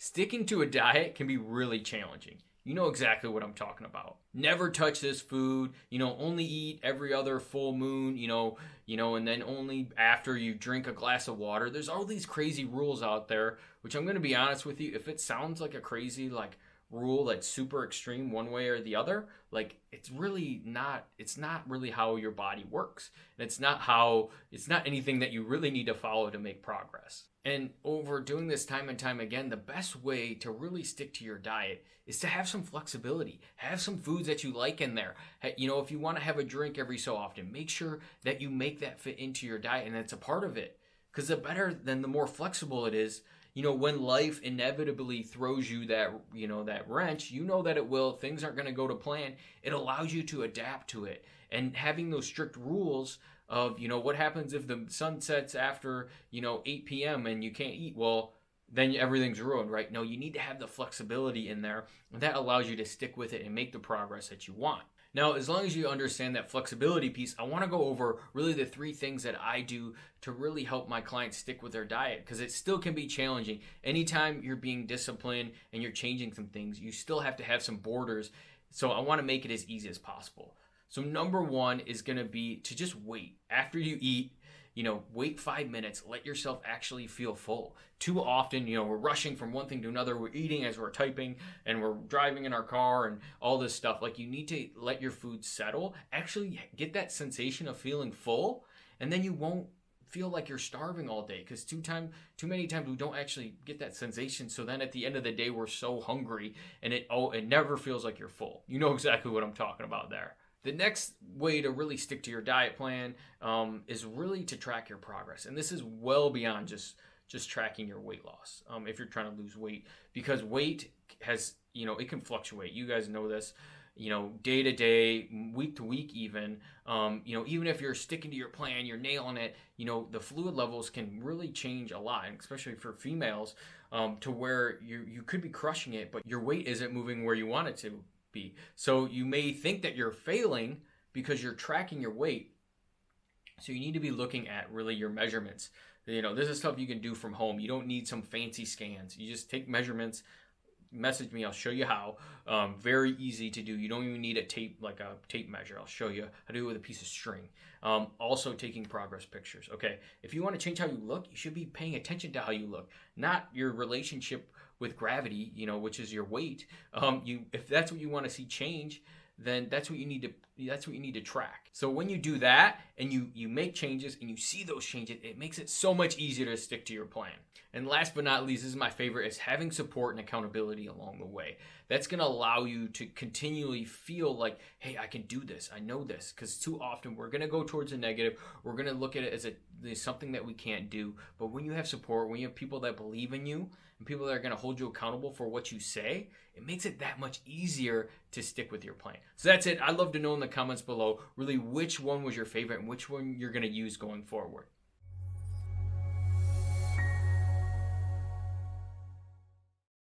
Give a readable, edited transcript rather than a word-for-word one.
Sticking to a diet can be really challenging. You know exactly what I'm talking about. Never touch this food, only eat every other full moon, and then only after you drink a glass of water. There's all these crazy rules out there, which I'm going to be honest with you, if it sounds like a crazy rule that's super extreme one way or the other, it's not really how your body works. And it's not anything that you really need to follow to make progress. And over doing this time and time again, the best way to really stick to your diet is to have some flexibility. Have some foods that you like in there. If you want to have a drink every so often, make sure that you make that fit into your diet and that's a part of it. Because the more flexible it is, when life inevitably throws you that wrench, that it will, things aren't going to go to plan. It allows you to adapt to it. And having those strict rules of, what happens if the sun sets after, 8 p.m. and you can't eat? Well, then everything's ruined, right? No, you need to have the flexibility in there. And that allows you to stick with it and make the progress that you want. Now, as long as you understand that flexibility piece, I want to go over really the 3 things that I do to really help my clients stick with their diet, because it still can be challenging. Anytime you're being disciplined and you're changing some things, you still have to have some borders. So I want to make it as easy as possible. So number 1 is going to be to just wait. After you eat, wait 5 minutes, let yourself actually feel full. Too often, we're rushing from one thing to another. We're eating as we're typing and we're driving in our car and all this stuff. You need to let your food settle, actually get that sensation of feeling full, and then you won't feel like you're starving all day, because too many times we don't actually get that sensation. So then at the end of the day, we're so hungry and it never feels like you're full. You know exactly what I'm talking about there. The next way to really stick to your diet plan is really to track your progress. And this is well beyond just tracking your weight loss if you're trying to lose weight, because weight has, it can fluctuate. You guys know this, day to day, week to week even. Even if you're sticking to your plan, you're nailing it, the fluid levels can really change a lot, especially for females, to where you could be crushing it, but your weight isn't moving where you want it to be. So you may think that you're failing because you're tracking your weight. So you need to be looking at really your measurements. This is stuff you can do from home. You don't need some fancy scans. You just take measurements, message me, I'll show you how. Very easy to do. You don't even need a tape measure. I'll show you how to do it with a piece of string. Also taking progress pictures. Okay, if you want to change how you look, you should be paying attention to how you look, not your relationship with gravity, which is your weight. If that's what you want to see change, then that's what you need to track. So when you do that and you make changes and you see those changes, it makes it so much easier to stick to your plan. And last but not least, this is my favorite, is having support and accountability along the way. That's going to allow you to continually feel like, hey, I can do this. I know this. Because too often we're going to go towards the negative. We're going to look at it as something that we can't do. But when you have support, when you have people that believe in you and people that are going to hold you accountable for what you say, it makes it that much easier to stick with your plan. So that's it. I'd love to know in the comments below really which one was your favorite and which one you're going to use going forward.